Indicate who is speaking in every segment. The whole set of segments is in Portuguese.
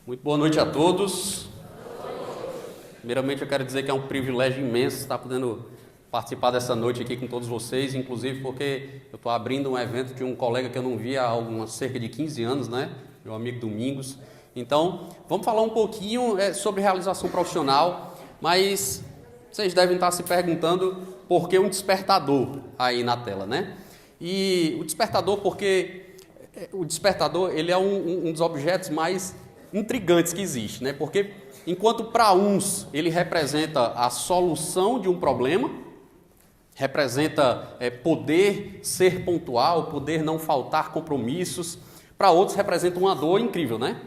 Speaker 1: Muito boa noite a todos. Primeiramente, eu quero dizer que é um privilégio imenso estar podendo participar dessa noite aqui com todos vocês, inclusive porque eu estou abrindo um evento de um colega que eu não via há cerca de 15 anos, né? Meu amigo Domingos. Então, vamos falar um pouquinho sobre realização profissional, mas vocês devem estar se perguntando por que um despertador aí na tela, né? E o despertador, porque o despertador ele é um dos objetos mais intrigantes que existe, né? Porque enquanto para uns ele representa a solução de um problema, representa poder ser pontual, poder não faltar compromissos, para outros representa uma dor incrível, né?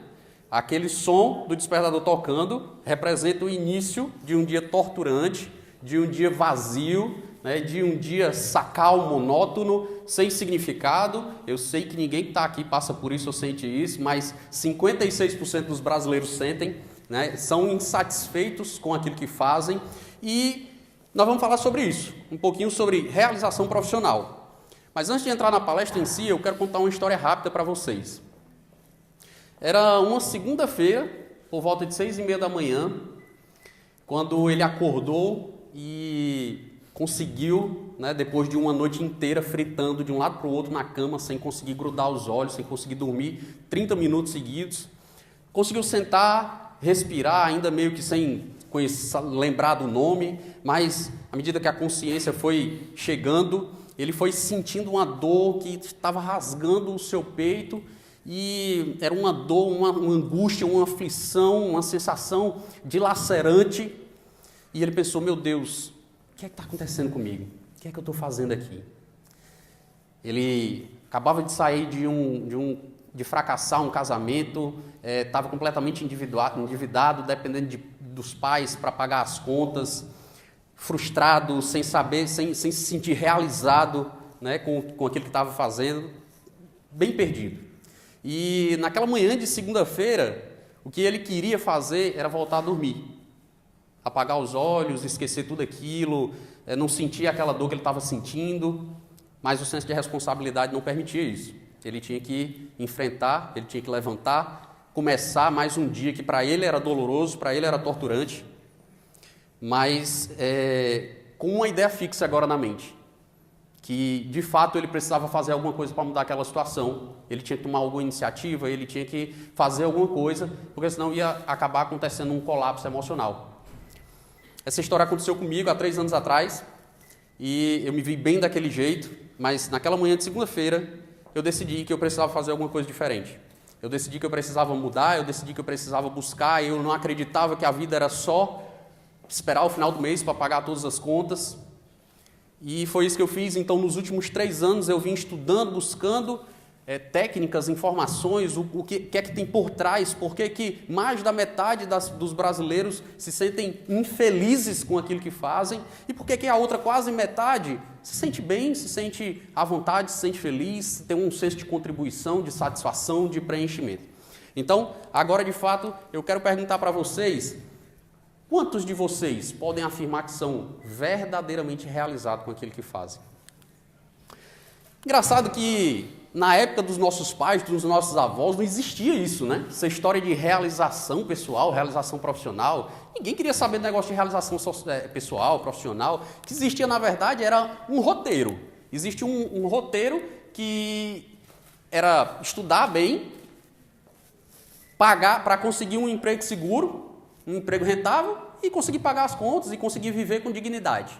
Speaker 1: Aquele som do despertador tocando representa o início de um dia torturante, de um dia vazio, né? De um dia sacal, monótono, sem significado. Eu sei que ninguém que está aqui passa por isso ou sente isso, mas 56% dos brasileiros sentem, né? São insatisfeitos com aquilo que fazem e nós vamos falar sobre isso, um pouquinho sobre realização profissional. Mas antes de entrar na palestra em si, eu quero contar uma história rápida para vocês. Era uma segunda-feira, por volta de 6h30 da manhã, quando ele acordou e conseguiu, né, depois de uma noite inteira fritando de um lado para o outro na cama, sem conseguir grudar os olhos, sem conseguir dormir 30 minutos seguidos, conseguiu sentar, respirar, ainda meio que sem lembrar do nome, mas à medida que a consciência foi chegando, ele foi sentindo uma dor que estava rasgando o seu peito, e era uma dor, uma angústia, uma aflição, uma sensação dilacerante, e ele pensou, meu Deus, o que é que está acontecendo comigo? O que é que eu estou fazendo aqui? Ele acabava de sair de fracassar um casamento, estava completamente endividado, dependendo dos pais para pagar as contas, frustrado, sem saber, sem se sentir realizado, né, com aquilo que estava fazendo, bem perdido. E naquela manhã de segunda-feira, o que ele queria fazer era voltar a dormir, apagar os olhos, esquecer tudo aquilo, não sentir aquela dor que ele estava sentindo, mas o senso de responsabilidade não permitia isso. Ele tinha que enfrentar, ele tinha que levantar, começar mais um dia que para ele era doloroso, para ele era torturante, mas com uma ideia fixa agora na mente, que de fato ele precisava fazer alguma coisa para mudar aquela situação, ele tinha que tomar alguma iniciativa, ele tinha que fazer alguma coisa, porque senão ia acabar acontecendo um colapso emocional. Essa história aconteceu comigo há 3 anos atrás, e eu me vi bem daquele jeito, mas naquela manhã de segunda-feira, eu decidi que eu precisava fazer alguma coisa diferente. Eu decidi que eu precisava mudar, eu decidi que eu precisava buscar, eu não acreditava que a vida era só esperar o final do mês para pagar todas as contas. E foi isso que eu fiz. Então, nos últimos 3 anos, eu vim estudando, buscando técnicas, informações, o que é que tem por trás, por que mais da metade dos brasileiros se sentem infelizes com aquilo que fazem e por que a outra quase metade se sente bem, se sente à vontade, se sente feliz, tem um senso de contribuição, de satisfação, de preenchimento. Então, agora de fato, eu quero perguntar para vocês, quantos de vocês podem afirmar que são verdadeiramente realizados com aquilo que fazem? Engraçado que na época dos nossos pais, dos nossos avós, não existia isso, né? Essa história de realização pessoal, realização profissional. Ninguém queria saber do negócio de realização pessoal, profissional. O que existia, na verdade, era um roteiro. Existia um roteiro que era estudar bem, pagar para conseguir um emprego seguro, um emprego rentável e conseguir pagar as contas e conseguir viver com dignidade.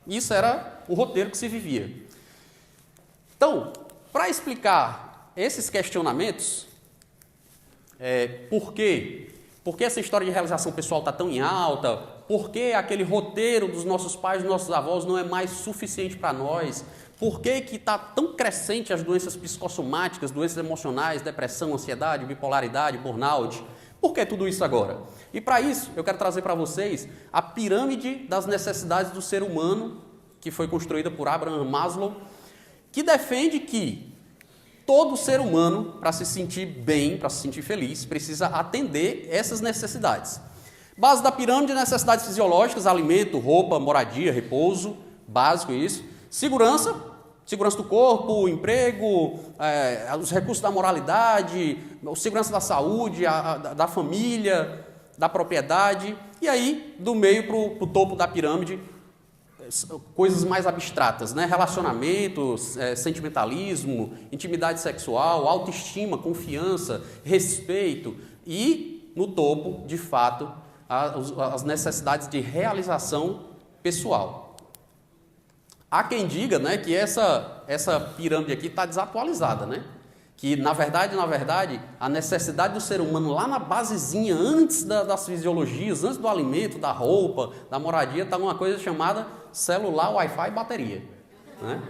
Speaker 1: Isso era o roteiro que se vivia. Então, para explicar esses questionamentos, por que essa história de realização pessoal está tão em alta, por que aquele roteiro dos nossos pais, dos nossos avós não é mais suficiente para nós, por que está tão crescente as doenças psicossomáticas, doenças emocionais, depressão, ansiedade, bipolaridade, burnout, por que tudo isso agora? E para isso, eu quero trazer para vocês a pirâmide das necessidades do ser humano, que foi construída por Abraham Maslow, que defende que todo ser humano, para se sentir bem, para se sentir feliz, precisa atender essas necessidades. Base da pirâmide, necessidades fisiológicas, alimento, roupa, moradia, repouso, básico isso. Segurança, Segurança do corpo, emprego, os recursos da moralidade, segurança da saúde, da família, da propriedade. E aí, do meio para o topo da pirâmide, coisas mais abstratas, né? Relacionamentos, sentimentalismo, intimidade sexual, autoestima, confiança, respeito. E, no topo, de fato, as necessidades de realização pessoal. Há quem diga, né, que essa pirâmide aqui está desatualizada, né? Que, na verdade, a necessidade do ser humano lá na basezinha, antes das fisiologias, antes do alimento, da roupa, da moradia, está uma coisa chamada celular, Wi-Fi e bateria, né?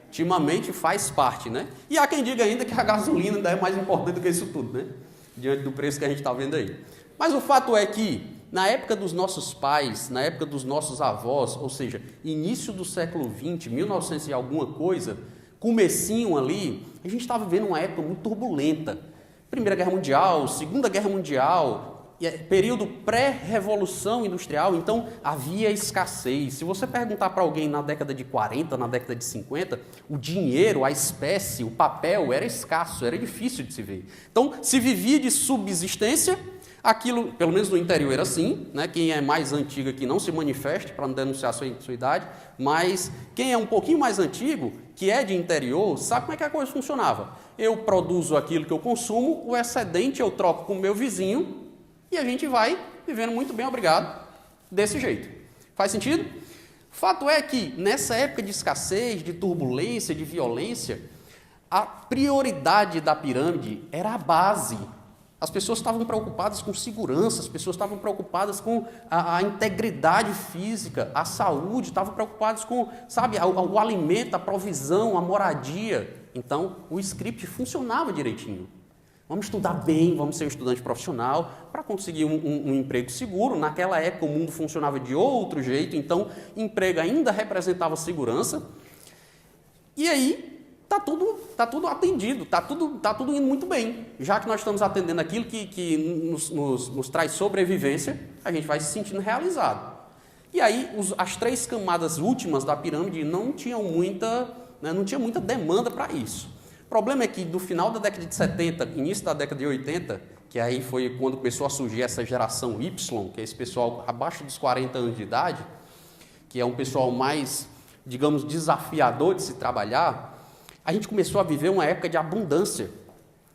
Speaker 1: Ultimamente faz parte, né? E há quem diga ainda que a gasolina ainda é mais importante do que isso tudo, né? Diante do preço que a gente está vendo aí. Mas o fato é que, na época dos nossos pais, na época dos nossos avós, ou seja, início do século XX, 1900 e alguma coisa, comecinho ali, a gente estava vivendo uma época muito turbulenta. Primeira Guerra Mundial, Segunda Guerra Mundial, período pré-revolução industrial, então havia escassez. Se você perguntar para alguém na década de 40, na década de 50, o dinheiro, a espécie, o papel era escasso, era difícil de se ver. Então, se vivia de subsistência. Aquilo, pelo menos no interior era assim, né? Quem é mais antigo aqui não se manifeste para não denunciar a sua idade, mas quem é um pouquinho mais antigo, que é de interior, sabe como é que a coisa funcionava. Eu produzo aquilo que eu consumo, o excedente eu troco com o meu vizinho e a gente vai vivendo muito bem, obrigado, desse jeito. Faz sentido? Fato é que nessa época de escassez, de turbulência, de violência, a prioridade da pirâmide era a base. As pessoas estavam preocupadas com segurança, as pessoas estavam preocupadas com a integridade física, a saúde, estavam preocupadas com, sabe, o alimento, a provisão, a moradia. Então, o script funcionava direitinho. Vamos estudar bem, vamos ser um estudante profissional para conseguir um emprego seguro. Naquela época o mundo funcionava de outro jeito, então emprego ainda representava segurança. E aí, Está tudo atendido, está tudo indo muito bem. Já que nós estamos atendendo aquilo que nos traz sobrevivência, a gente vai se sentindo realizado. E aí, as 3 camadas últimas da pirâmide não tinha muita demanda para isso. O problema é que, do final da década de 70, início da década de 80, que aí foi quando começou a surgir essa geração Y, que é esse pessoal abaixo dos 40 anos de idade, que é um pessoal mais, digamos, desafiador de se trabalhar, a gente começou a viver uma época de abundância.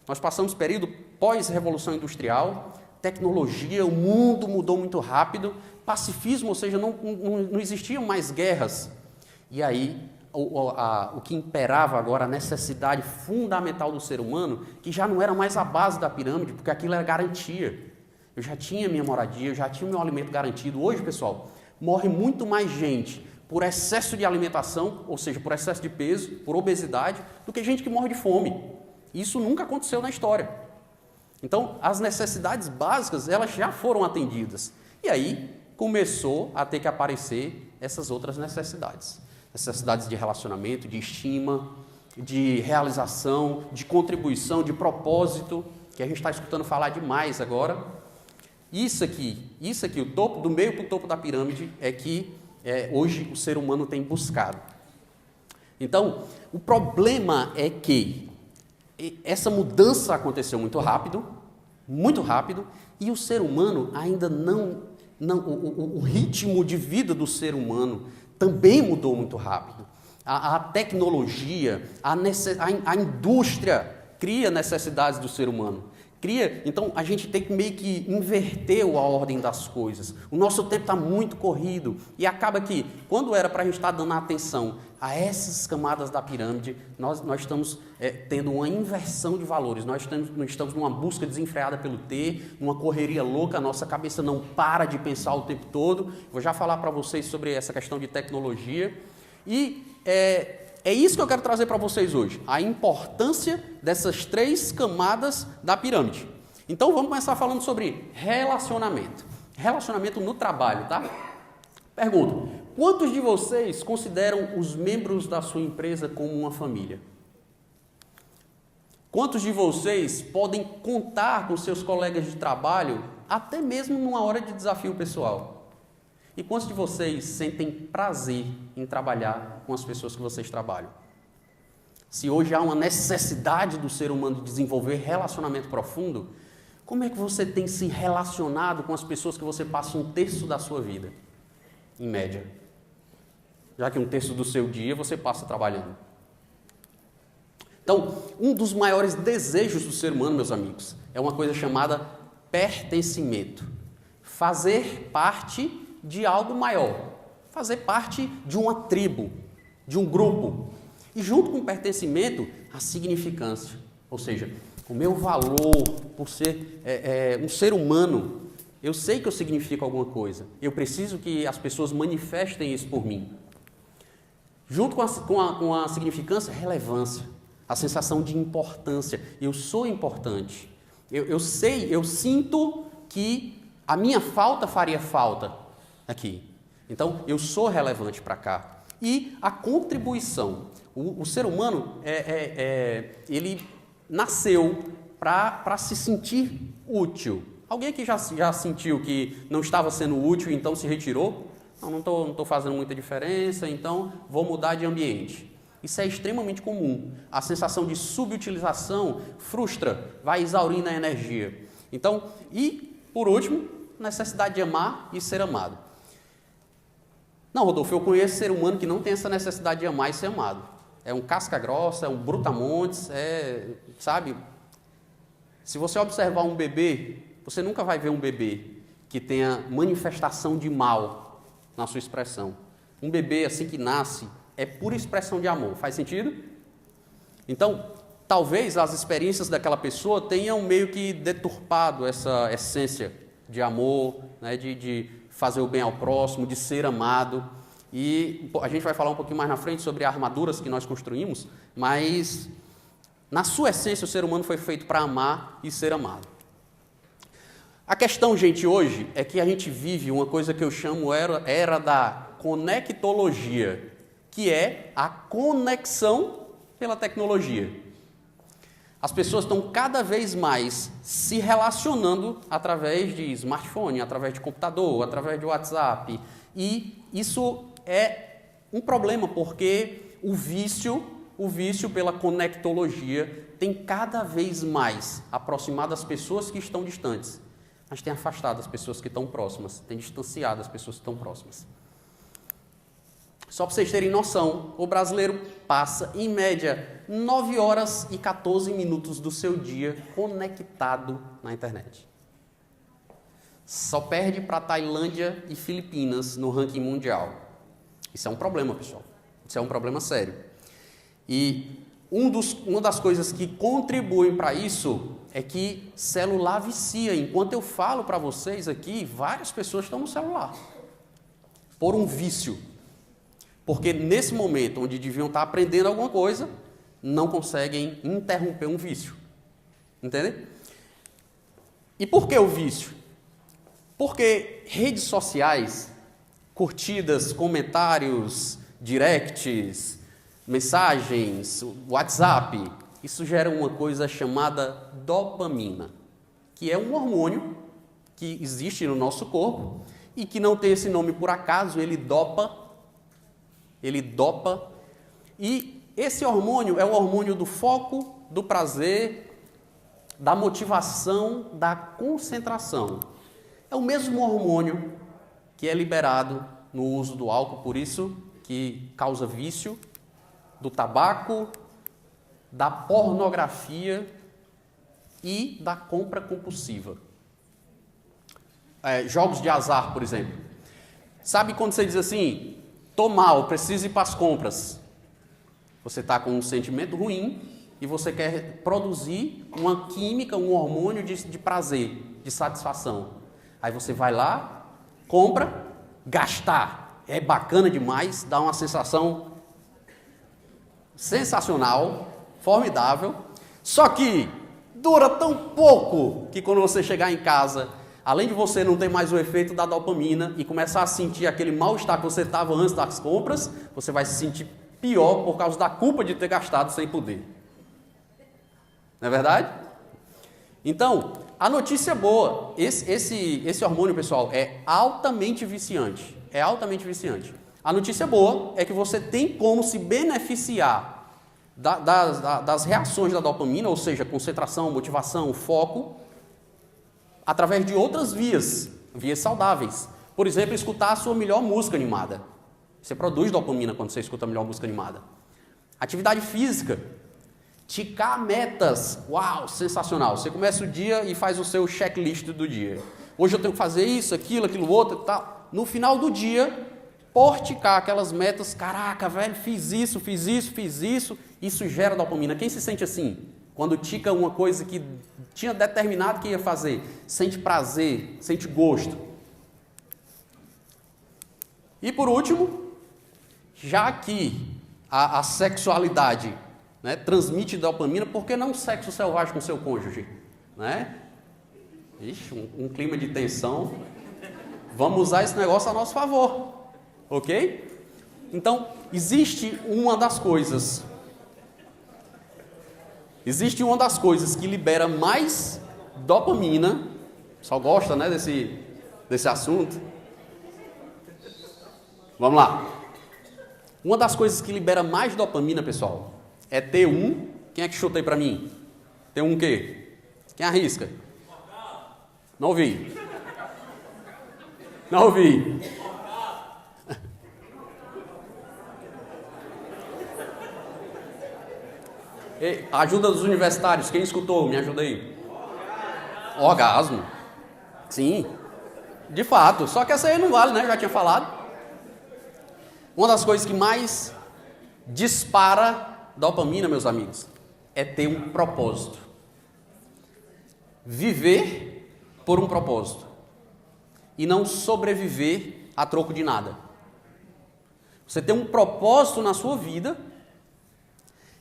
Speaker 1: Nós passamos período pós-revolução industrial, tecnologia, o mundo mudou muito rápido, pacifismo, ou seja, não existiam mais guerras. E aí, o que imperava agora, a necessidade fundamental do ser humano, que já não era mais a base da pirâmide, porque aquilo era garantia. Eu já tinha minha moradia, eu já tinha o meu alimento garantido. Hoje, pessoal, morre muito mais gente por excesso de alimentação, ou seja, por excesso de peso, por obesidade, do que gente que morre de fome. Isso nunca aconteceu na história. Então, as necessidades básicas, elas já foram atendidas. E aí, começou a ter que aparecer essas outras necessidades. Necessidades de relacionamento, de estima, de realização, de contribuição, de propósito, que a gente está escutando falar demais agora. Isso aqui, o topo, do meio para o topo da pirâmide, é que hoje o ser humano tem buscado. Então, o problema é que essa mudança aconteceu muito rápido, e o ser humano ainda o ritmo de vida do ser humano também mudou muito rápido. A tecnologia, a indústria cria necessidades do ser humano. Então a gente tem que meio que inverter a ordem das coisas. O nosso tempo está muito corrido e acaba que, quando era para a gente estar dando atenção a essas camadas da pirâmide, nós estamos tendo uma inversão de valores. Nós estamos numa busca desenfreada pelo ter, numa correria louca, a nossa cabeça não para de pensar o tempo todo. Vou já falar para vocês sobre essa questão de tecnologia. E é isso que eu quero trazer para vocês hoje, a importância dessas 3 camadas da pirâmide. Então vamos começar falando sobre relacionamento. Relacionamento no trabalho, tá? Pergunto, quantos de vocês consideram os membros da sua empresa como uma família? Quantos de vocês podem contar com seus colegas de trabalho, até mesmo numa hora de desafio pessoal? E quantos de vocês sentem prazer em trabalhar com as pessoas que vocês trabalham? se hoje há uma necessidade do ser humano de desenvolver relacionamento profundo, como é que você tem se relacionado com as pessoas que você passa um terço da sua vida, em média? Já que um terço do seu dia você passa trabalhando. Então, um dos maiores desejos do ser humano, meus amigos, é uma coisa chamada pertencimento. Fazer parte de algo maior. Fazer parte de uma tribo, de um grupo. E junto com o pertencimento, a significância. Ou seja, o meu valor por ser um ser humano, eu sei que eu significo alguma coisa. Eu preciso que as pessoas manifestem isso por mim. Junto com a significância, relevância. A sensação de importância. Eu sou importante. Eu sinto que a minha falta faria falta aqui. Então, eu sou relevante para cá. E a contribuição. O ser humano, ele nasceu para se sentir útil. Alguém aqui já sentiu que não estava sendo útil e então se retirou? Não estou fazendo muita diferença, então vou mudar de ambiente. Isso é extremamente comum. A sensação de subutilização frustra, vai exaurindo a energia. Então, e por último, necessidade de amar e ser amado. Não, Rodolfo, eu conheço ser humano que não tem essa necessidade de amar e ser amado. É um casca grossa, é um brutamontes, sabe? Se você observar um bebê, você nunca vai ver um bebê que tenha manifestação de mal na sua expressão. Um bebê assim que nasce é pura expressão de amor. Faz sentido? Então, talvez as experiências daquela pessoa tenham meio que deturpado essa essência de amor, né, de fazer o bem ao próximo, de ser amado. E a gente vai falar um pouquinho mais na frente sobre armaduras que nós construímos, mas na sua essência o ser humano foi feito para amar e ser amado. A questão, gente, hoje é que a gente vive uma coisa que eu chamo era da conectologia, que é a conexão pela tecnologia. As pessoas estão cada vez mais se relacionando através de smartphone, através de computador, através de WhatsApp. E isso é um problema, porque o vício pela conectologia tem cada vez mais aproximado as pessoas que estão distantes, mas tem afastado as pessoas que estão próximas, tem distanciado as pessoas que estão próximas. Só para vocês terem noção, o brasileiro passa, em média, 9 horas e 14 minutos do seu dia conectado na internet. Só perde para Tailândia e Filipinas no ranking mundial. Isso é um problema, pessoal. Isso é um problema sério. E uma das coisas que contribuem para isso é que celular vicia. Enquanto eu falo para vocês aqui, várias pessoas estão no celular. Por um vício. Porque nesse momento, onde deviam estar aprendendo alguma coisa, não conseguem interromper um vício. Entende? E por que o vício? Porque redes sociais, curtidas, comentários, directs, mensagens, WhatsApp, isso gera uma coisa chamada dopamina, que é um hormônio que existe no nosso corpo e que não tem esse nome por acaso, ele dopa, e esse hormônio é o hormônio do foco, do prazer, da motivação, da concentração. É o mesmo hormônio que é liberado no uso do álcool, por isso que causa vício, do tabaco, da pornografia e da compra compulsiva. Jogos de azar, por exemplo. Sabe quando você diz assim, tô mal, preciso ir para as compras. Você está com um sentimento ruim e você quer produzir uma química, um hormônio de prazer, de satisfação. Aí você vai lá, compra, gastar. É bacana demais, dá uma sensação sensacional, formidável. Só que dura tão pouco que quando você chegar em casa, além de você não ter mais o efeito da dopamina e começar a sentir aquele mal-estar que você estava antes das compras, você vai se sentir pior por causa da culpa de ter gastado sem poder. Não é verdade? Então, a notícia boa, esse hormônio, pessoal, é altamente viciante. A notícia boa é que você tem como se beneficiar das reações da dopamina, ou seja, concentração, motivação, foco, através de outras vias saudáveis. Por exemplo, escutar a sua melhor música animada. Você produz dopamina quando você escuta a melhor música animada. Atividade física. Ticar metas. Uau, sensacional. Você começa o dia e faz o seu checklist do dia. Hoje eu tenho que fazer isso, aquilo outro e tal. No final do dia, por ticar aquelas metas, caraca, velho, fiz isso. Isso gera dopamina. Quem se sente assim? Quando tica uma coisa que tinha determinado que ia fazer. Sente prazer, sente gosto. E por último, já que a sexualidade, né, transmite dopamina, por que não sexo selvagem com seu cônjuge? Né? Ixi, um clima de tensão. Vamos usar esse negócio a nosso favor. Ok? Então, existe uma das coisas que libera mais dopamina. Só gosta, né, desse assunto? Vamos lá. Uma das coisas que libera mais dopamina, pessoal, é T1. Quem é que chuta aí pra mim? T1 o quê? Quem arrisca? Não ouvi. Ajuda dos universitários. Quem escutou? Me ajuda aí. Orgasmo. Sim. De fato. Só que essa aí não vale, né? Já tinha falado. Uma das coisas que mais dispara dopamina, meus amigos, é ter um propósito. Viver por um propósito. E não sobreviver a troco de nada. Você tem um propósito na sua vida,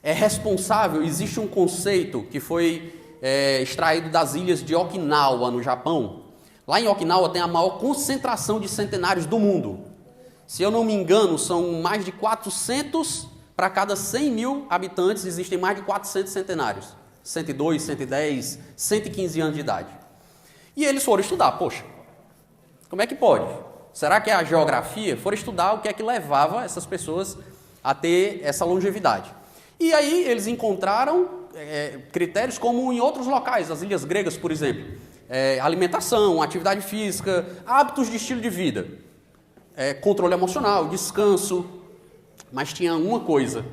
Speaker 1: é responsável. Existe um conceito que foi extraído das ilhas de Okinawa, no Japão. Lá em Okinawa tem a maior concentração de centenários do mundo. Se eu não me engano, são mais de 400, para cada 100 mil habitantes, existem mais de 400 centenários. 102, 110, 115 anos de idade. E eles foram estudar, poxa, como é que pode? Será que é a geografia? Foram estudar o que é que levava essas pessoas a ter essa longevidade. E aí eles encontraram critérios como em outros locais, as ilhas gregas, por exemplo. Alimentação, atividade física, hábitos de estilo de vida. Controle emocional, descanso. Mas tinha uma coisa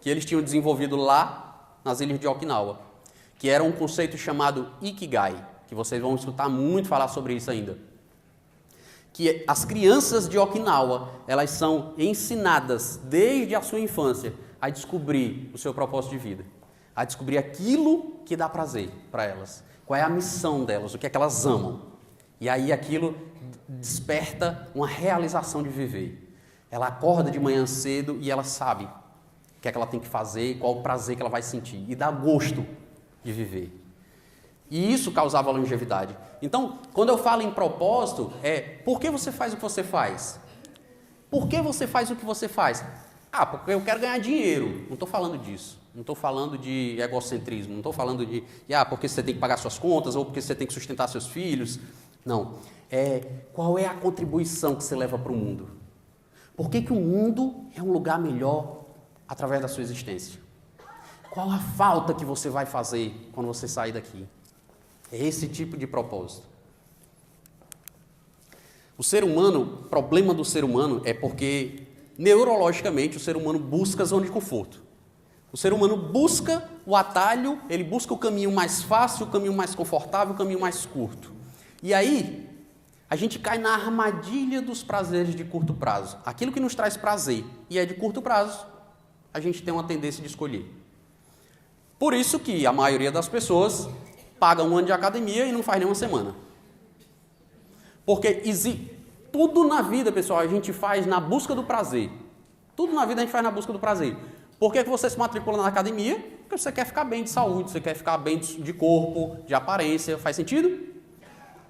Speaker 1: que eles tinham desenvolvido lá nas ilhas de Okinawa, que era um conceito chamado Ikigai, que vocês vão escutar muito falar sobre isso ainda. Que as crianças de Okinawa, elas são ensinadas desde a sua infância a descobrir o seu propósito de vida, a descobrir aquilo que dá prazer para elas, qual é a missão delas, o que é que elas amam. E aí aquilo desperta uma realização de viver. Ela acorda de manhã cedo e ela sabe o que é que ela tem que fazer, qual o prazer que ela vai sentir, e dá gosto de viver. E isso causava longevidade. Então, quando eu falo em propósito, por que você faz o que você faz? Por que você faz o que você faz? Porque eu quero ganhar dinheiro. Não estou falando disso. Não estou falando de egocentrismo. Não estou falando de, porque você tem que pagar suas contas ou porque você tem que sustentar seus filhos. Não. Qual é a contribuição que você leva para o mundo? Por que o mundo é um lugar melhor através da sua existência? Qual a falta que você vai fazer quando você sair daqui? É esse tipo de propósito. O ser humano, o problema do ser humano é porque, neurologicamente, o ser humano busca a zona de conforto. O ser humano busca o atalho, ele busca o caminho mais fácil, o caminho mais confortável, o caminho mais curto. E aí, a gente cai na armadilha dos prazeres de curto prazo. Aquilo que nos traz prazer e é de curto prazo, a gente tem uma tendência de escolher. Por isso que a maioria das pessoas paga um ano de academia e não faz nem uma semana. Porque tudo na vida, pessoal, a gente faz na busca do prazer. Tudo na vida a gente faz na busca do prazer. Por que você se matricula na academia? Porque você quer ficar bem de saúde, você quer ficar bem de corpo, de aparência. Faz sentido?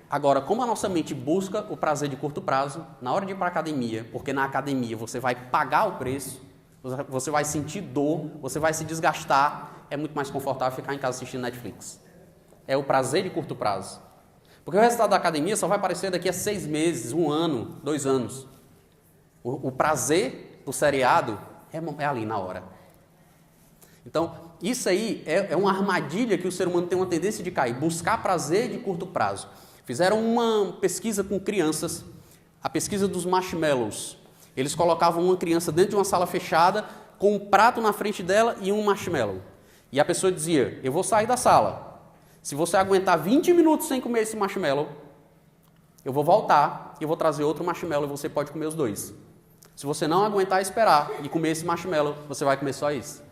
Speaker 1: Agora, como a nossa mente busca o prazer de curto prazo, na hora de ir para a academia, porque na academia você vai pagar o preço, você vai sentir dor, você vai se desgastar, é muito mais confortável ficar em casa assistindo Netflix. É o prazer de curto prazo. Porque o resultado da academia só vai aparecer daqui a 6 meses, 1 ano, 2 anos. O prazer do seriado é ali na hora. Então, isso aí é uma armadilha que o ser humano tem uma tendência de cair, buscar prazer de curto prazo. Fizeram uma pesquisa com crianças, a pesquisa dos marshmallows. Eles colocavam uma criança dentro de uma sala fechada, com um prato na frente dela e um marshmallow. E a pessoa dizia, eu vou sair da sala. Se você aguentar 20 minutos sem comer esse marshmallow, eu vou voltar e vou trazer outro marshmallow e você pode comer os dois. Se você não aguentar esperar e comer esse marshmallow, você vai comer só isso.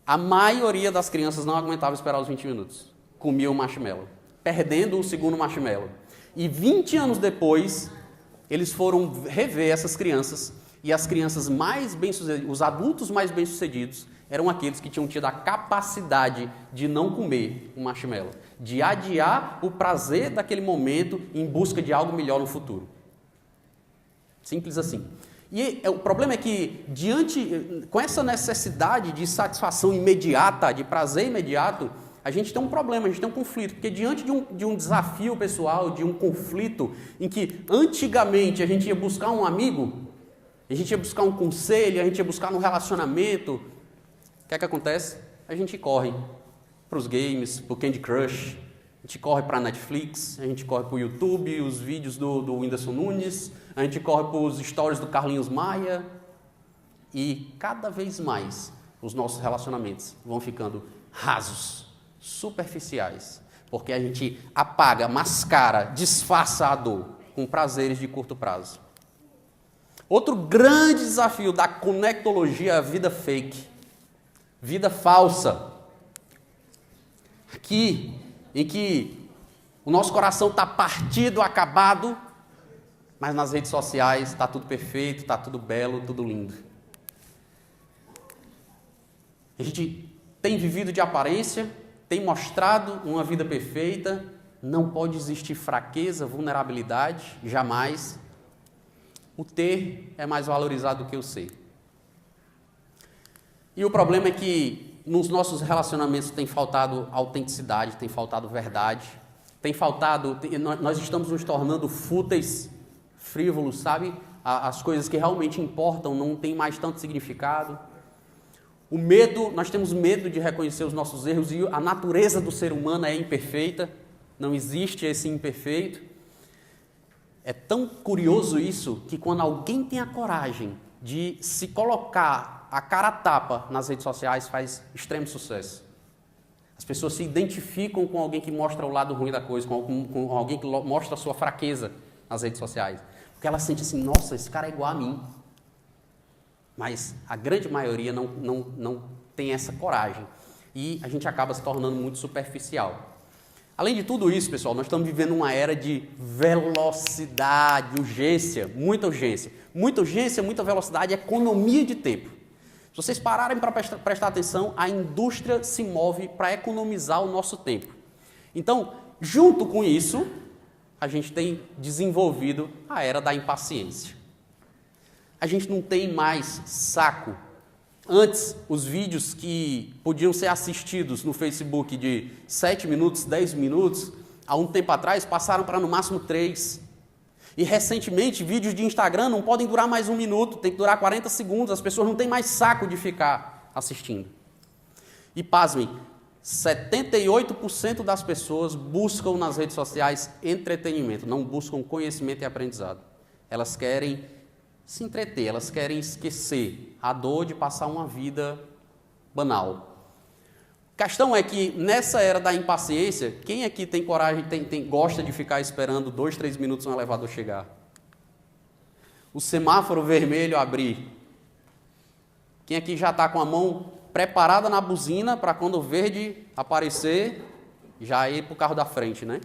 Speaker 1: A maioria das crianças não aguentava esperar os 20 minutos. Comia o marshmallow, perdendo o segundo marshmallow. E 20 anos depois, eles foram rever essas crianças, e as crianças mais bem-sucedidas, os adultos mais bem-sucedidos, eram aqueles que tinham tido a capacidade de não comer o marshmallow, de adiar o prazer daquele momento em busca de algo melhor no futuro. Simples assim. E o problema é que, com essa necessidade de satisfação imediata, de prazer imediato, a gente tem um problema, a gente tem um conflito, porque diante de um desafio pessoal, de um conflito, em que antigamente a gente ia buscar um amigo, a gente ia buscar um conselho, a gente ia buscar um relacionamento, o que é que acontece? A gente corre para os games, para o Candy Crush, a gente corre para a Netflix, a gente corre para o YouTube, os vídeos do Whindersson Nunes, a gente corre para os stories do Carlinhos Maia, e cada vez mais os nossos relacionamentos vão ficando rasos, superficiais, porque a gente apaga, mascara, disfarça a dor com prazeres de curto prazo. Outro grande desafio da conectologia é a vida fake, vida falsa, aqui em que o nosso coração está partido, acabado, mas nas redes sociais está tudo perfeito, está tudo belo, tudo lindo. A gente tem vivido de aparência, tem mostrado uma vida perfeita, não pode existir fraqueza, vulnerabilidade, jamais. O ter é mais valorizado do que o ser. E o problema é que nos nossos relacionamentos tem faltado autenticidade, tem faltado verdade, nós estamos nos tornando fúteis, frívolos, sabe? As coisas que realmente importam não têm mais tanto significado. O medo, nós temos medo de reconhecer os nossos erros e a natureza do ser humano é imperfeita, não existe esse imperfeito. É tão curioso isso que quando alguém tem a coragem de se colocar a cara a tapa nas redes sociais, faz extremo sucesso. As pessoas se identificam com alguém que mostra o lado ruim da coisa, com alguém que mostra a sua fraqueza nas redes sociais. Porque ela sente assim, nossa, esse cara é igual a mim. Mas a grande maioria não tem essa coragem. E a gente acaba se tornando muito superficial. Além de tudo isso, pessoal, nós estamos vivendo uma era de velocidade, urgência, muita urgência. Muita urgência, muita velocidade, economia de tempo. Se vocês pararem para prestar atenção, a indústria se move para economizar o nosso tempo. Então, junto com isso, a gente tem desenvolvido a era da impaciência. A gente não tem mais saco. Antes, os vídeos que podiam ser assistidos no Facebook de 7 minutos, 10 minutos, há um tempo atrás, passaram para no máximo 3. E recentemente, vídeos de Instagram não podem durar mais 1 minuto, tem que durar 40 segundos, as pessoas não têm mais saco de ficar assistindo. E pasmem, 78% das pessoas buscam nas redes sociais entretenimento, não buscam conhecimento e aprendizado. Elas querem se entreter, elas querem esquecer a dor de passar uma vida banal. A questão é que nessa era da impaciência, quem aqui tem coragem, gosta de ficar esperando 2, 3 minutos um elevador chegar? O semáforo vermelho abrir. Quem aqui já está com a mão preparada na buzina para quando o verde aparecer, já ir para o carro da frente, né?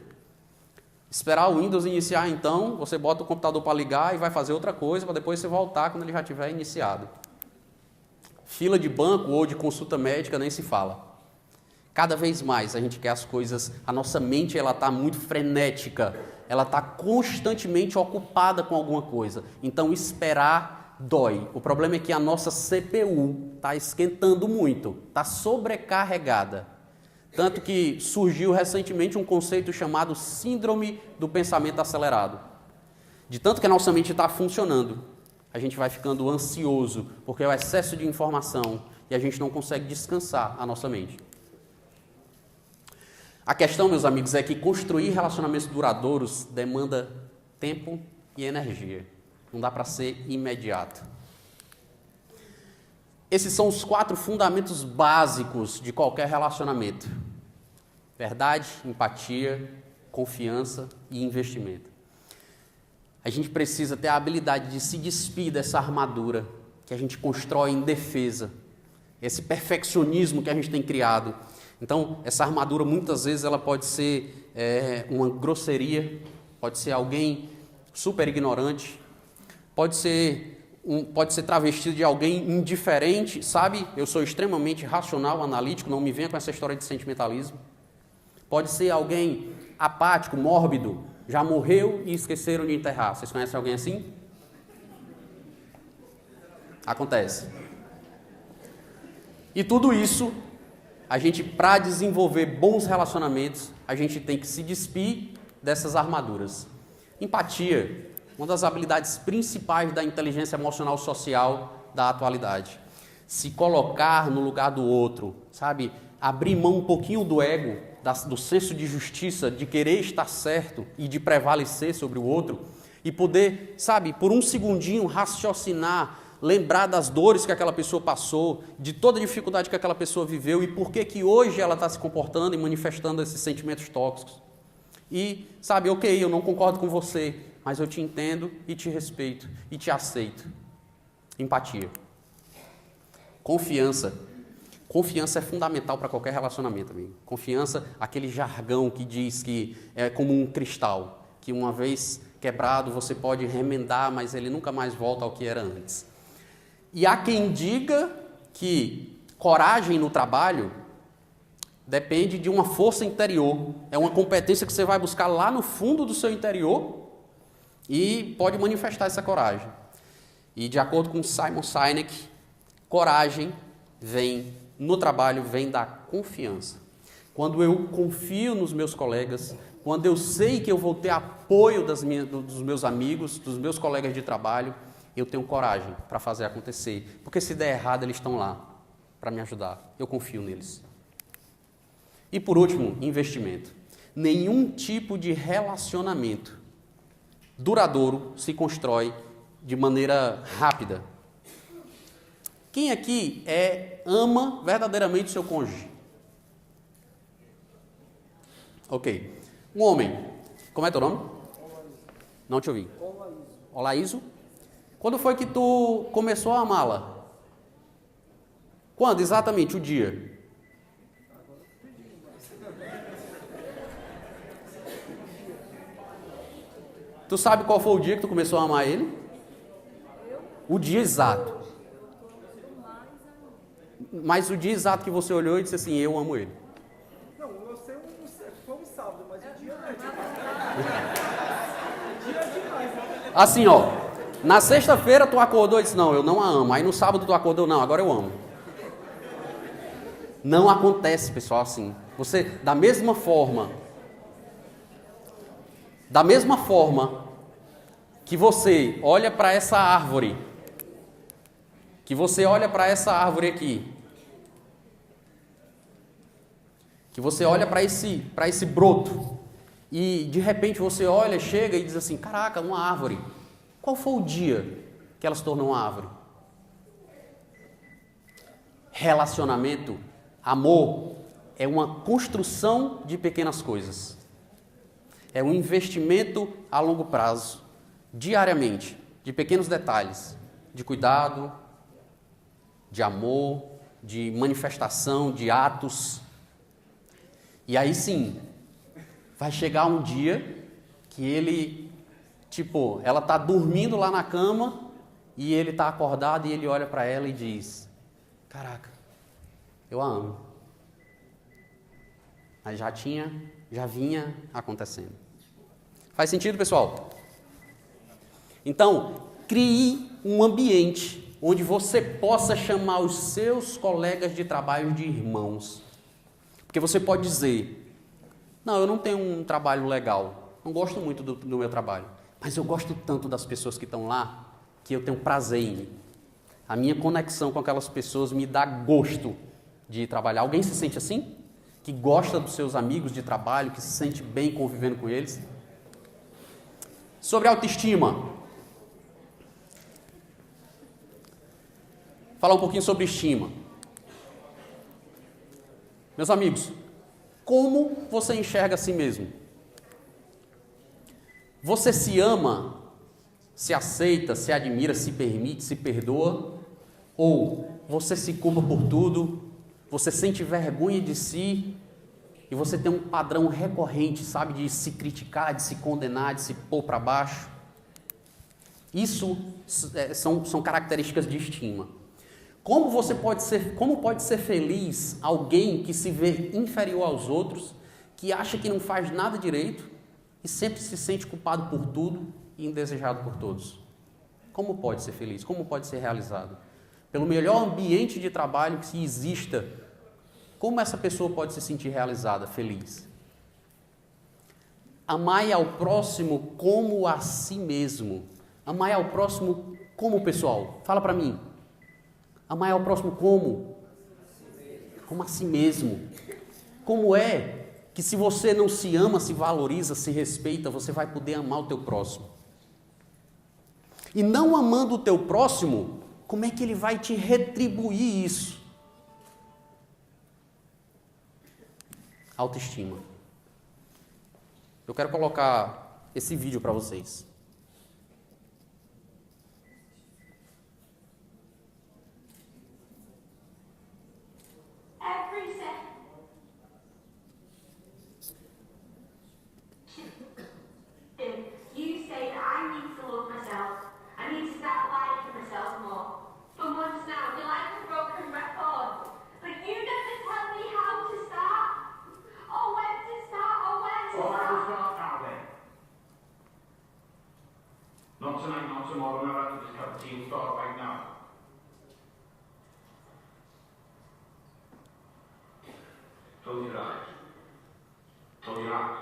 Speaker 1: Esperar o Windows iniciar, então, você bota o computador para ligar e vai fazer outra coisa, para depois você voltar quando ele já estiver iniciado. Fila de banco ou de consulta médica nem se fala. Cada vez mais a gente quer as coisas, a nossa mente ela está muito frenética, ela está constantemente ocupada com alguma coisa. Então esperar dói. O problema é que a nossa CPU está esquentando muito, está sobrecarregada. Tanto que surgiu recentemente um conceito chamado síndrome do pensamento acelerado. De tanto que a nossa mente está funcionando, a gente vai ficando ansioso, porque é o excesso de informação e a gente não consegue descansar a nossa mente. A questão, meus amigos, é que construir relacionamentos duradouros demanda tempo e energia. Não dá para ser imediato. Esses são os 4 fundamentos básicos de qualquer relacionamento: verdade, empatia, confiança e investimento. A gente precisa ter a habilidade de se despir dessa armadura que a gente constrói em defesa, esse perfeccionismo que a gente tem criado. Então, essa armadura muitas vezes ela pode ser uma grosseria, pode ser alguém super ignorante, pode ser travestido de alguém indiferente, sabe? Eu sou extremamente racional, analítico, não me venha com essa história de sentimentalismo. Pode ser alguém apático, mórbido, já morreu e esqueceram de enterrar. Vocês conhecem alguém assim? Acontece. E tudo isso, para desenvolver bons relacionamentos, a gente tem que se despir dessas armaduras. Empatia, uma das habilidades principais da inteligência emocional social da atualidade. Se colocar no lugar do outro, sabe? Abrir mão um pouquinho do ego, do senso de justiça, de querer estar certo e de prevalecer sobre o outro, e poder, sabe, por um segundinho raciocinar, lembrar das dores que aquela pessoa passou, de toda a dificuldade que aquela pessoa viveu e por que hoje ela está se comportando e manifestando esses sentimentos tóxicos. E, sabe, ok, eu não concordo com você, mas eu te entendo e te respeito e te aceito. Empatia. Confiança. Confiança é fundamental para qualquer relacionamento, amigo. Confiança, aquele jargão que diz que é como um cristal, que uma vez quebrado você pode remendar, mas ele nunca mais volta ao que era antes. E há quem diga que coragem no trabalho depende de uma força interior. É uma competência que você vai buscar lá no fundo do seu interior e pode manifestar essa coragem. E de acordo com Simon Sinek, coragem no trabalho vem da confiança. Quando eu confio nos meus colegas, quando eu sei que eu vou ter apoio dos meus amigos, dos meus colegas de trabalho, eu tenho coragem para fazer acontecer. Porque se der errado, eles estão lá para me ajudar. Eu confio neles. E por último, investimento. Nenhum tipo de relacionamento duradouro se constrói de maneira rápida. Quem aqui ama verdadeiramente o seu cônjuge? Ok. Um homem. Como é teu nome? Não te ouvi. Olaíso. Quando foi que tu começou a amá-la? Quando exatamente? O dia? Tu sabe qual foi o dia que tu começou a amar ele? O dia exato. Mas o dia exato que você olhou e disse assim, eu amo ele.
Speaker 2: Não, eu sei, foi um sábado, mas o dia não é demais. O dia é demais, né?
Speaker 1: Assim, ó. Na sexta-feira tu acordou e disse, não, eu não a amo. Aí no sábado tu acordou, não, agora eu amo. Não acontece, pessoal, assim. Você, da mesma forma que você olha para essa árvore, aqui, que você olha para esse broto, e de repente você olha, chega e diz assim, caraca, uma árvore. Qual foi o dia que ela se tornou uma árvore? Relacionamento, amor, é uma construção de pequenas coisas. É um investimento a longo prazo, diariamente, de pequenos detalhes, de cuidado, de amor, de manifestação, de atos. E aí sim, vai chegar um dia que ela está dormindo lá na cama e ele está acordado e ele olha para ela e diz, caraca, eu a amo. Mas já vinha acontecendo. Faz sentido, pessoal? Então, crie um ambiente onde você possa chamar os seus colegas de trabalho de irmãos. Porque você pode dizer, não, eu não tenho um trabalho legal, não gosto muito do meu trabalho, mas eu gosto tanto das pessoas que estão lá, que eu tenho prazer em mim. A minha conexão com aquelas pessoas me dá gosto de ir trabalhar. Alguém se sente assim? Que gosta dos seus amigos de trabalho, que se sente bem convivendo com eles? Sobre autoestima. Falar um pouquinho sobre estima. Meus amigos, como você enxerga a si mesmo? Você se ama, se aceita, se admira, se permite, se perdoa? Ou você se culpa por tudo, você sente vergonha de si e você tem um padrão recorrente, sabe, de se criticar, de se condenar, de se pôr para baixo? Isso são características de estima. Como pode ser feliz alguém que se vê inferior aos outros, que acha que não faz nada direito e sempre se sente culpado por tudo e indesejado por todos? Como pode ser feliz? Como pode ser realizado? Pelo melhor ambiente de trabalho que exista, como essa pessoa pode se sentir realizada, feliz? Amai ao próximo como a si mesmo. Amai ao próximo como, pessoal? Fala para mim. Amar ao próximo como? Como a si mesmo. Como é que se você não se ama, se valoriza, se respeita, você vai poder amar o teu próximo? E não amando o teu próximo, como é que ele vai te retribuir isso? Autoestima. Eu quero colocar esse vídeo para vocês.
Speaker 3: Not tonight, not tomorrow, no after this cup of tea, we'll start right now. Close your eyes. Close your eyes.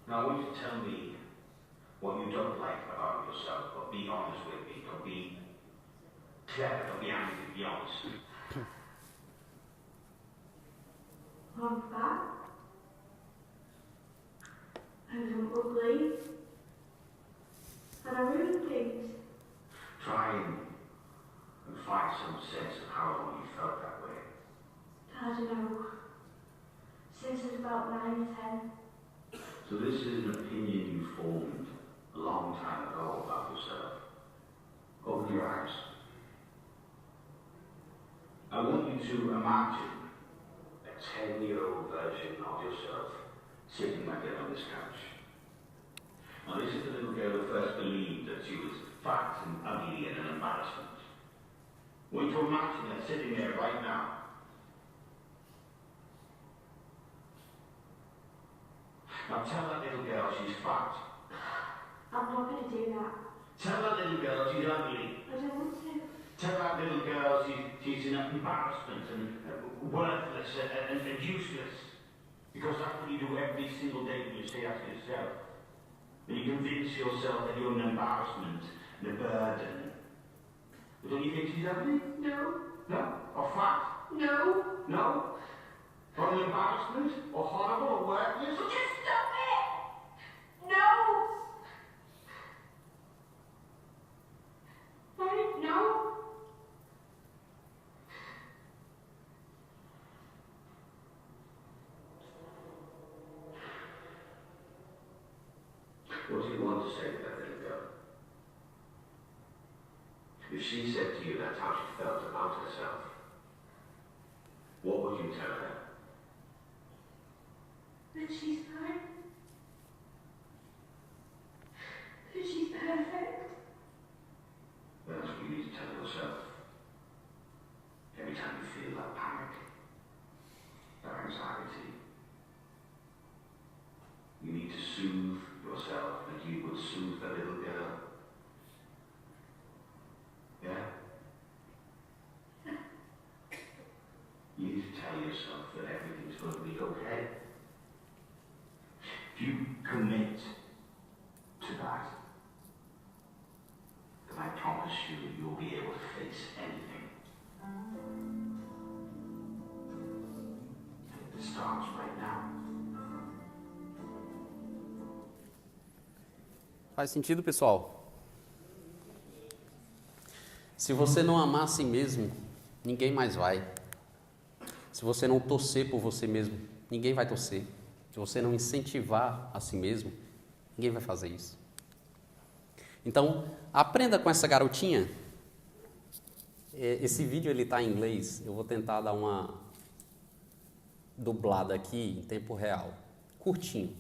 Speaker 3: Now I want you to tell me what you don't like about yourself, but be honest with me. Don't be clever, don't be angry, be honest.
Speaker 4: I'm fat. I'm ugly. And I ruin things.
Speaker 3: Try and find some sense of how long you felt that way.
Speaker 4: I don't know. Since I was about 9 or 10.
Speaker 3: So this is an opinion you formed a long time ago about yourself. Open your eyes. I want you to imagine a 10-year-old version of yourself sitting right there on this couch. Now this is the little girl who first believed that she was fat and ugly and an embarrassment. I want you to imagine her sitting there right now. Now tell that little girl she's fat.
Speaker 4: I'm not going to do that.
Speaker 3: Tell that little girl she's ugly.
Speaker 4: I don't want to.
Speaker 3: Tell that little girl she's an embarrassment and worthless and useless. Because that's what you do every single day when you say that to yourself. And you convince yourself that you're an embarrassment and a burden. But don't you think she's ugly?
Speaker 4: No.
Speaker 3: No? Or fat?
Speaker 4: No.
Speaker 3: No? Or an embarrassment? Or horrible or worthless?
Speaker 4: Just stop it! No! Right? No?
Speaker 3: What do you want to say to that little girl? If she said to you that's how she felt about herself, what would you tell her?
Speaker 4: That she's fine. That she's perfect.
Speaker 3: That's what you need to tell yourself. Every time you feel that panic, that anxiety, you need to soothe yourself like you would soothe the little girl. Yeah? You need to tell yourself that everything's going to be okay. If you commit to that,
Speaker 1: Faz sentido, pessoal? Se você não amar a si mesmo, ninguém mais vai. Se você não torcer por você mesmo, ninguém vai torcer. Se você não incentivar a si mesmo, ninguém vai fazer isso. Então, aprenda com essa garotinha. Esse vídeo ele está em inglês, eu vou tentar dar uma dublada aqui em tempo real, curtinho.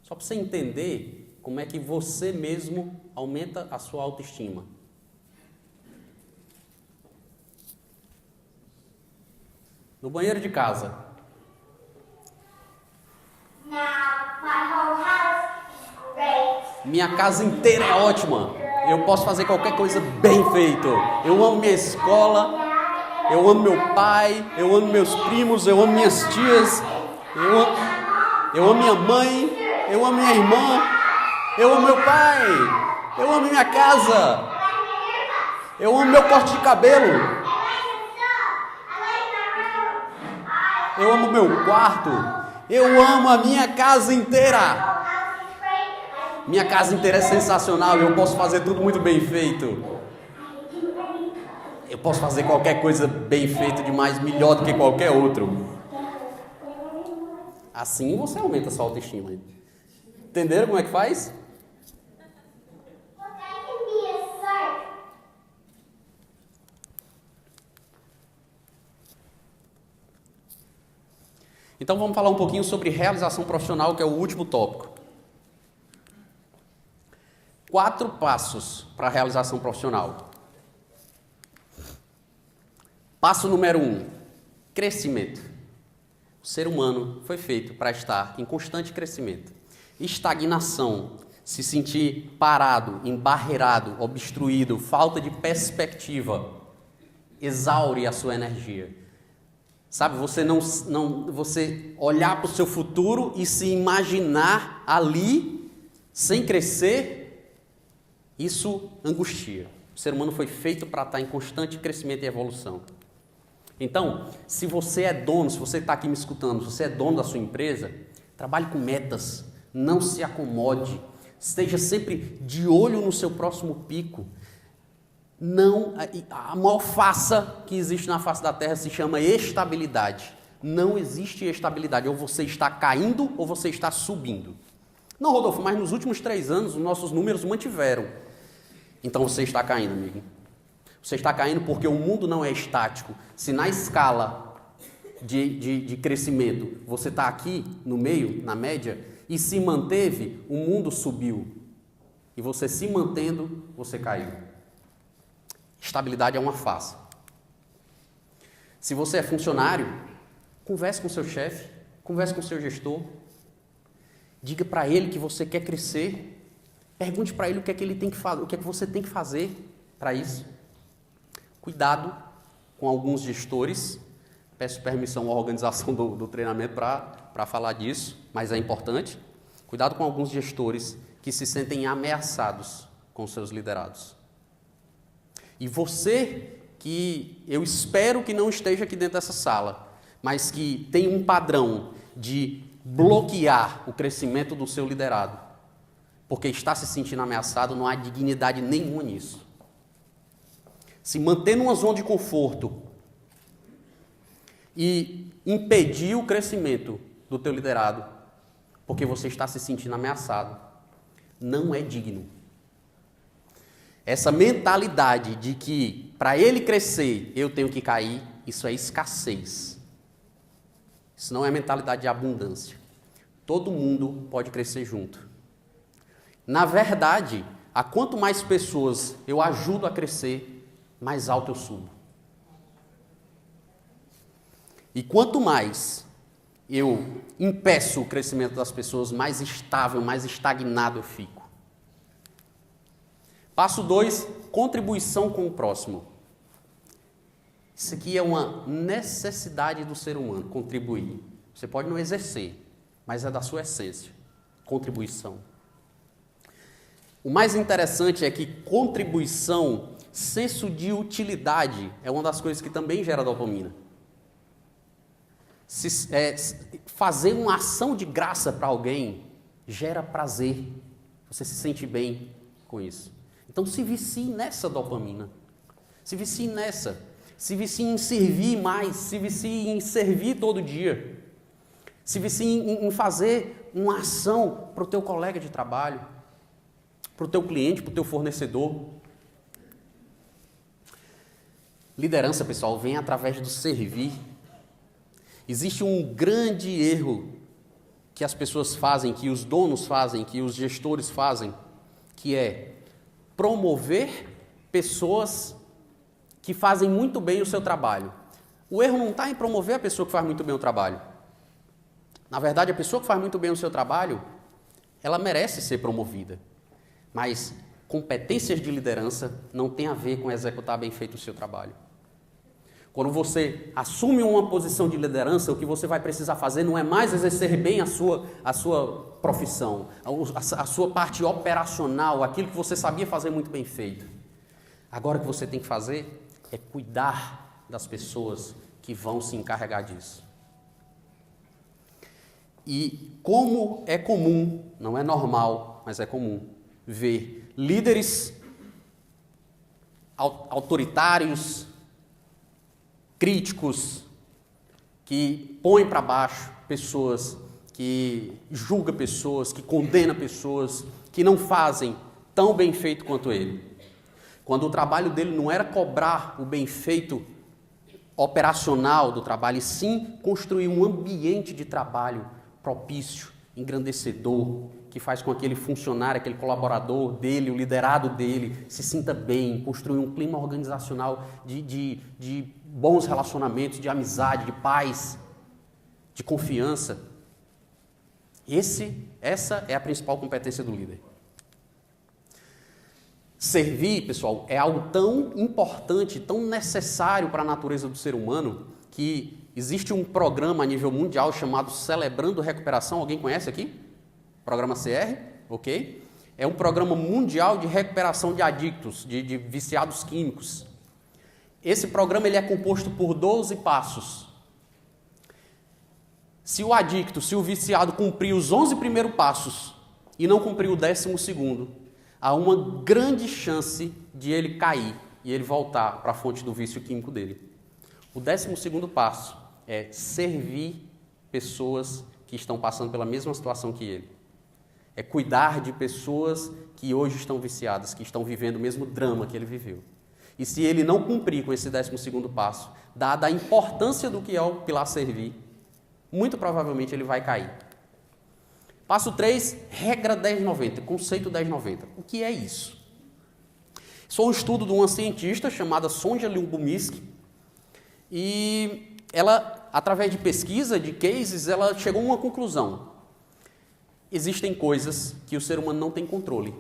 Speaker 1: Só para você entender como é que você mesmo aumenta a sua autoestima. No banheiro de casa.
Speaker 4: Now, my whole house is great.
Speaker 1: Minha casa inteira é ótima. Eu posso fazer qualquer coisa bem feito. Eu amo minha escola, eu amo meu pai, eu amo meus primos, eu amo minhas tias, eu amo minha mãe, eu amo minha irmã, eu amo meu pai, eu amo minha casa, eu amo meu corte de cabelo. Eu amo meu quarto. Eu amo a minha casa inteira. Minha casa inteira é sensacional. Eu posso fazer tudo muito bem feito. Eu posso fazer qualquer coisa bem feita demais, melhor do que qualquer outro. Assim você aumenta a sua autoestima. Entenderam como é que faz? Então vamos falar um pouquinho sobre realização profissional, que é o último tópico. 4 passos para a realização profissional. Passo número 1, crescimento. O ser humano foi feito para estar em constante crescimento. Estagnação, se sentir parado, embarreirado, obstruído, falta de perspectiva, exaure a sua energia. Sabe, você olhar para o seu futuro e se imaginar ali, sem crescer, isso angustia. O ser humano foi feito para estar em constante crescimento e evolução. Então, se você é dono, se você está aqui me escutando, se você é dono da sua empresa, trabalhe com metas, não se acomode, esteja sempre de olho no seu próximo pico. Não, a maior faça que existe na face da Terra se chama estabilidade. Não existe estabilidade, ou você está caindo ou você está subindo. Não, Rodolfo, mas nos últimos 3 anos os nossos números mantiveram. Então você está caindo, amigo. Você está caindo porque o mundo não é estático. Se na escala de crescimento você está aqui no meio, na média, e se manteve, o mundo subiu. E você se mantendo, você caiu. Estabilidade é uma face. Se você é funcionário, converse com o seu chefe, converse com o seu gestor, diga para ele que você quer crescer, pergunte para ele o que é que ele tem que fazer, o que é que você tem que fazer para isso. Cuidado com alguns gestores, peço permissão à organização do treinamento para falar disso, mas é importante. Cuidado com alguns gestores que se sentem ameaçados com seus liderados. E você, que eu espero que não esteja aqui dentro dessa sala, mas que tem um padrão de bloquear o crescimento do seu liderado, porque está se sentindo ameaçado, não há dignidade nenhuma nisso. Se manter numa zona de conforto e impedir o crescimento do teu liderado, porque você está se sentindo ameaçado, não é digno. Essa mentalidade de que para ele crescer eu tenho que cair, isso é escassez. Isso não é mentalidade de abundância. Todo mundo pode crescer junto. Na verdade, a quanto mais pessoas eu ajudo a crescer, mais alto eu subo. E quanto mais eu impeço o crescimento das pessoas, mais estável, mais estagnado eu fico. Passo 2, contribuição com o próximo. Isso aqui é uma necessidade do ser humano, contribuir. Você pode não exercer, mas é da sua essência, contribuição. O mais interessante é que contribuição, senso de utilidade, é uma das coisas que também gera dopamina. Fazer uma ação de graça para alguém gera prazer, você se sente bem, com isso. Então se vicie nessa dopamina. Se vicie nessa. Se vicie em servir mais. Se vicie em servir todo dia. Se vicie em fazer uma ação para o teu colega de trabalho, para o teu cliente, para o teu fornecedor. Liderança, pessoal, vem através do servir. Existe um grande erro que as pessoas fazem, que os donos fazem, que os gestores fazem, que é promover pessoas que fazem muito bem o seu trabalho. O erro não está em promover a pessoa que faz muito bem o trabalho. Na verdade, a pessoa que faz muito bem o seu trabalho, ela merece ser promovida. Mas competências de liderança não tem a ver com executar bem feito o seu trabalho. Quando você assume uma posição de liderança, o que você vai precisar fazer não é mais exercer bem a sua profissão, a sua parte operacional, aquilo que você sabia fazer muito bem feito. Agora o que você tem que fazer é cuidar das pessoas que vão se encarregar disso. E como é comum, não é normal, mas é comum, ver líderes autoritários, críticos, que põem para baixo pessoas, que julgam pessoas, que condenam pessoas, que não fazem tão bem feito quanto ele. Quando o trabalho dele não era cobrar o bem feito operacional do trabalho, e sim construir um ambiente de trabalho propício, engrandecedor, que faz com que aquele funcionário, aquele colaborador dele, o liderado dele, se sinta bem, construir um clima organizacional de bons relacionamentos, de amizade, de paz, de confiança. Essa é a principal competência do líder. Servir, pessoal, é algo tão importante, tão necessário para a natureza do ser humano, que existe um programa a nível mundial chamado Celebrando Recuperação. Alguém conhece aqui? Programa CR, ok? É um programa mundial de recuperação de adictos, de viciados químicos. Esse programa ele é composto por 12 passos. Se o adicto, se o viciado cumprir os 11 primeiros passos e não cumprir o 12º, há uma grande chance de ele cair e ele voltar para a fonte do vício químico dele. O 12º passo é servir pessoas que estão passando pela mesma situação que ele. É cuidar de pessoas que hoje estão viciadas, que estão vivendo o mesmo drama que ele viveu. E se ele não cumprir com esse 12º passo, dada a importância do que é o pilar servir, muito provavelmente ele vai cair. Passo 3, regra 1090, conceito 1090. O que é isso? Isso é um estudo de uma cientista chamada Sonja Lyubomirsky, e ela, através de pesquisa, de cases, ela chegou a uma conclusão. Existem coisas que o ser humano não tem controle.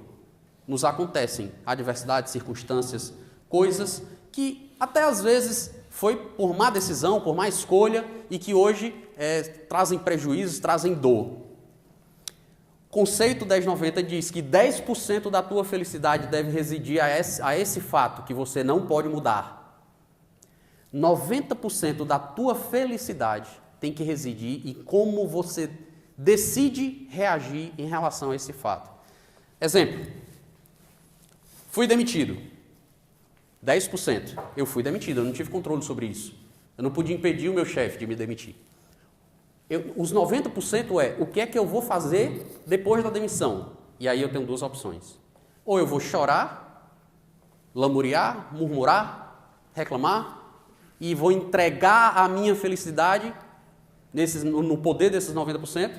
Speaker 1: Nos acontecem adversidades, circunstâncias, coisas que até às vezes foi por má decisão, por má escolha e que hoje trazem prejuízos, trazem dor. Conceito 1090 diz que 10% da tua felicidade deve residir a esse fato que você não pode mudar. 90% da tua felicidade tem que residir em como você decide reagir em relação a esse fato. Exemplo, fui demitido. 10%. Eu fui demitido, eu não tive controle sobre isso. Eu não podia impedir o meu chefe de me demitir. Os 90% é o que é que eu vou fazer depois da demissão. E aí eu tenho duas opções. Ou eu vou chorar, lamuriar, murmurar, reclamar, e vou entregar a minha felicidade no poder desses 90%,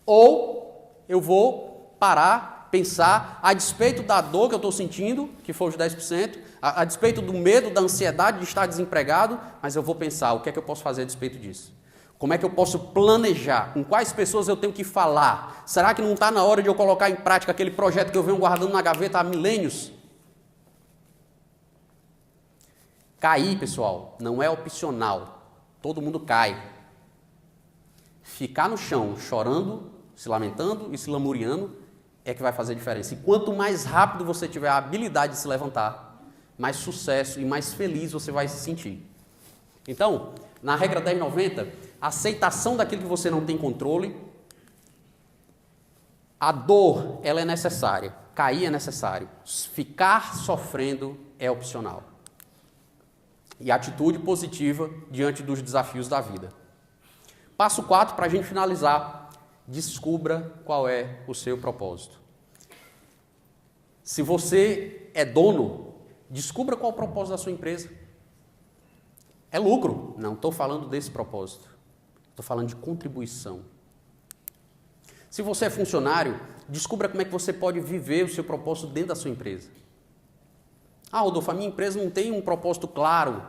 Speaker 1: ou eu vou parar, pensar, a despeito da dor que eu estou sentindo, que foi os 10%, a despeito do medo, da ansiedade de estar desempregado, mas eu vou pensar, o que é que eu posso fazer a despeito disso? Como é que eu posso planejar? Com quais pessoas eu tenho que falar? Será que não está na hora de eu colocar em prática aquele projeto que eu venho guardando na gaveta há milênios? Cair, pessoal, não é opcional. Todo mundo cai. Ficar no chão, chorando, se lamentando e se lamuriando, é que vai fazer diferença. E quanto mais rápido você tiver a habilidade de se levantar, mais sucesso e mais feliz você vai se sentir. Então, na regra 1090, aceitação daquilo que você não tem controle. A dor, ela é necessária. cair é necessário. Ficar sofrendo é opcional. E atitude positiva diante dos desafios da vida. Passo 4, para a gente finalizar. Descubra qual é o seu propósito. Se você é dono, descubra qual é o propósito da sua empresa. É lucro? Não estou falando desse propósito. Estou falando de contribuição. Se você é funcionário, descubra como é que você pode viver o seu propósito dentro da sua empresa. Ah, Rodolfo, a minha empresa não tem um propósito claro,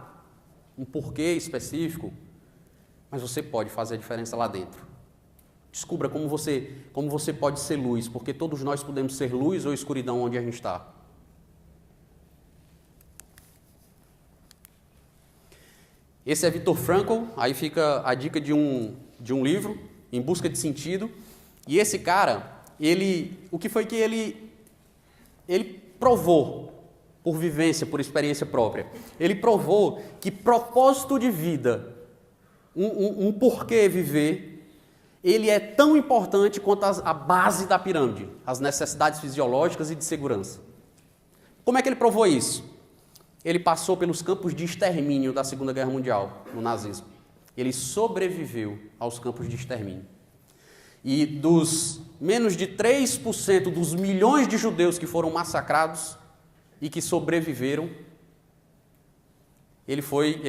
Speaker 1: um porquê específico, mas você pode fazer a diferença lá dentro. Descubra como você pode ser luz, porque todos nós podemos ser luz ou escuridão onde a gente está. Esse é Viktor Frankl, aí fica a dica de um livro, Em Busca de Sentido. E esse cara, o que foi que ele provou, por vivência, por experiência própria? Ele provou que propósito de vida, um porquê viver, ele é tão importante quanto a base da pirâmide, as necessidades fisiológicas e de segurança. Como é que ele provou isso? Ele passou pelos campos de extermínio da Segunda Guerra Mundial, no nazismo. Ele sobreviveu aos campos de extermínio. E dos menos de 3% dos milhões de judeus que foram massacrados e que sobreviveram, ele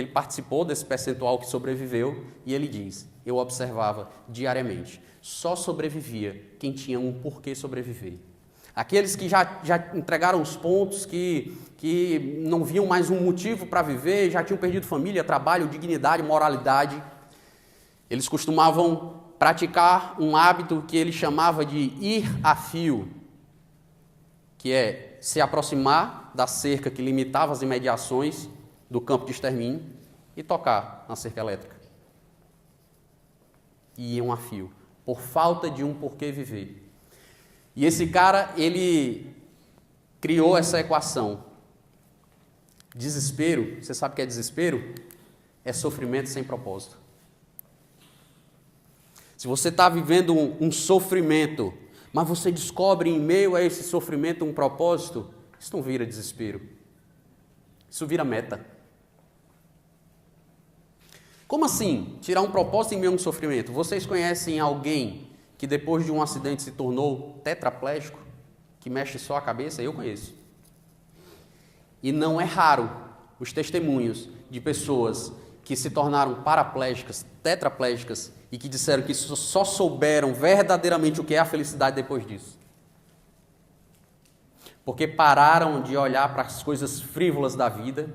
Speaker 1: participou desse percentual que sobreviveu e ele diz, eu observava diariamente, só sobrevivia quem tinha um porquê sobreviver. Aqueles que já entregaram os pontos, que não viam mais um motivo para viver, já tinham perdido família, trabalho, dignidade, moralidade, eles costumavam praticar um hábito que ele chamava de ir a fio, que é se aproximar da cerca que limitava as imediações do campo de extermínio e tocar na cerca elétrica. E iam a fio, por falta de um porquê viver. E esse cara, ele criou essa equação. Desespero, você sabe o que é desespero? É sofrimento sem propósito. Se você está vivendo um sofrimento, mas você descobre em meio a esse sofrimento um propósito, isso não vira desespero. Isso vira meta. Como assim? Tirar um propósito em meio a um sofrimento? Vocês conhecem alguém que depois de um acidente se tornou tetraplégico, que mexe só a cabeça? Eu conheço. E não é raro os testemunhos de pessoas que se tornaram paraplégicas, tetraplégicas, e que disseram que só souberam verdadeiramente o que é a felicidade depois disso. Porque pararam de olhar para as coisas frívolas da vida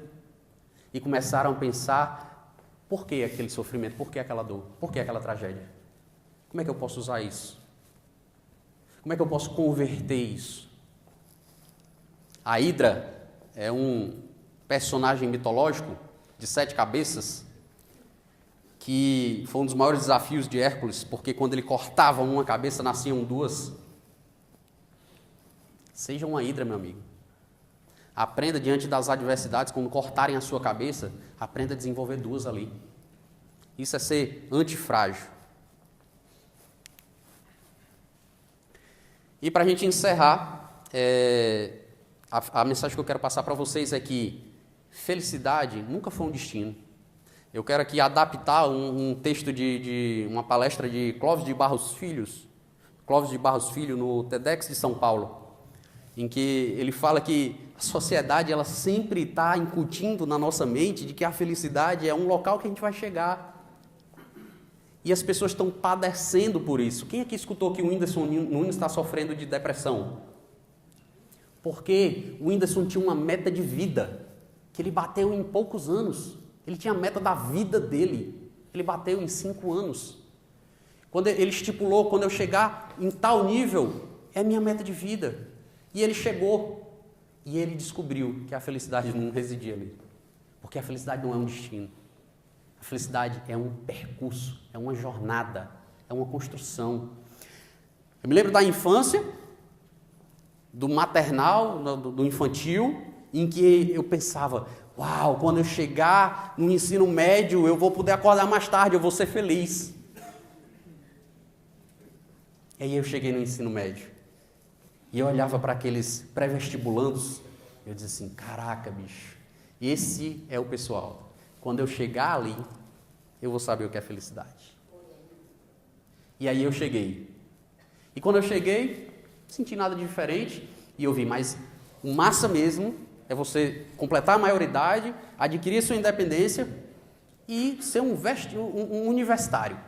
Speaker 1: e começaram a pensar, por que aquele sofrimento, por que aquela dor, por que aquela tragédia? Como é que eu posso usar isso? Como é que eu posso converter isso? A Hidra é um personagem mitológico de 7 cabeças, que foi um dos maiores desafios de Hércules, porque quando ele cortava uma cabeça, nasciam 2. Seja uma hidra, meu amigo. Aprenda diante das adversidades, quando cortarem a sua cabeça, aprenda a desenvolver 2 ali. Isso é ser antifrágil. E para a gente encerrar, a mensagem que eu quero passar para vocês é que felicidade nunca foi um destino. Eu quero aqui adaptar um texto de uma palestra de Clóvis de Barros Filho, no TEDx de São Paulo, em que ele fala que a sociedade ela sempre está incutindo na nossa mente de que a felicidade é um local que a gente vai chegar. E as pessoas estão padecendo por isso. Quem aqui escutou que o Whindersson Nunes está sofrendo de depressão? Porque o Whindersson tinha uma meta de vida, que ele bateu em poucos anos. Ele tinha a meta da vida dele. Ele bateu em 5 anos. Quando ele estipulou, quando eu chegar em tal nível, é minha meta de vida. E ele chegou. E ele descobriu que a felicidade não residia ali. Porque a felicidade não é um destino. A felicidade é um percurso, é uma jornada, é uma construção. Eu me lembro da infância, do maternal, do infantil, em que eu pensava, uau, quando eu chegar no ensino médio, eu vou poder acordar mais tarde, eu vou ser feliz. E aí eu cheguei no ensino médio. E eu olhava para aqueles pré-vestibulandos, eu dizia assim, caraca, bicho, esse é o pessoal. Quando eu chegar ali, eu vou saber o que é felicidade. E aí eu cheguei. E quando eu cheguei, não senti nada de diferente. E eu vi, mas o massa mesmo é você completar a maioridade, adquirir sua independência e ser um universitário.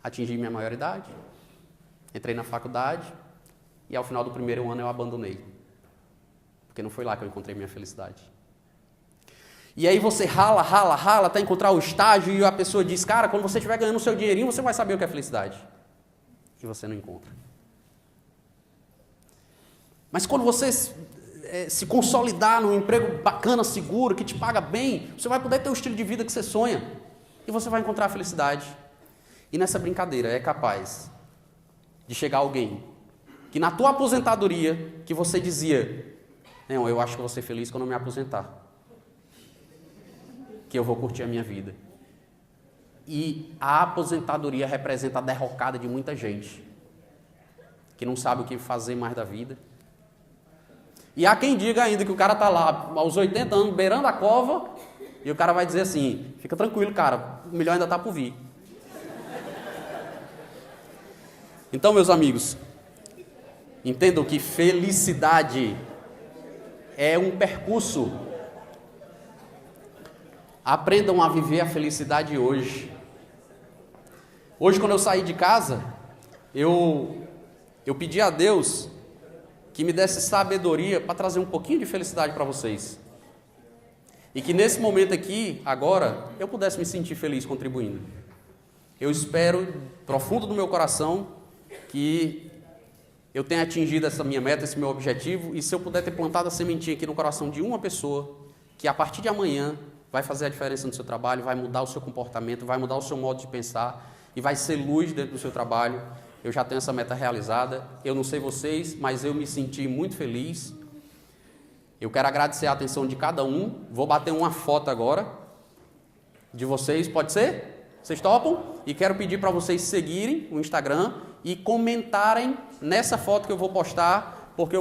Speaker 1: Atingi minha maioridade, entrei na faculdade e ao final do primeiro ano eu abandonei. Porque não foi lá que eu encontrei minha felicidade. E aí você rala até encontrar o estágio e a pessoa diz, cara, quando você estiver ganhando o seu dinheirinho, você vai saber o que é felicidade. E você não encontra. Mas quando você se consolidar num emprego bacana, seguro, que te paga bem, você vai poder ter o estilo de vida que você sonha. E você vai encontrar a felicidade. E nessa brincadeira é capaz de chegar alguém que na tua aposentadoria, que você dizia, não, eu acho que eu vou ser feliz quando eu me aposentar. Que eu vou curtir a minha vida. E a aposentadoria representa a derrocada de muita gente que não sabe o que fazer mais da vida. E há quem diga ainda que o cara está lá aos 80 anos, beirando a cova, e o cara vai dizer assim, fica tranquilo, cara, o melhor ainda está por vir. Então, meus amigos, entendam que felicidade é um percurso. Aprendam a viver a felicidade hoje. Hoje, quando eu saí de casa, eu pedi a Deus que me desse sabedoria para trazer um pouquinho de felicidade para vocês. E que nesse momento aqui, agora, eu pudesse me sentir feliz contribuindo. Eu espero, profundo do meu coração, que eu tenha atingido essa minha meta, esse meu objetivo, e se eu puder ter plantado a sementinha aqui no coração de uma pessoa, que a partir de amanhã vai fazer a diferença no seu trabalho, vai mudar o seu comportamento, vai mudar o seu modo de pensar, e vai ser luz dentro do seu trabalho. Eu já tenho essa meta realizada. Eu não sei vocês, mas eu me senti muito feliz. Eu quero agradecer a atenção de cada um. Vou bater uma foto agora de vocês, pode ser? Vocês topam? E quero pedir para vocês seguirem o Instagram e comentarem nessa foto que eu vou postar, porque eu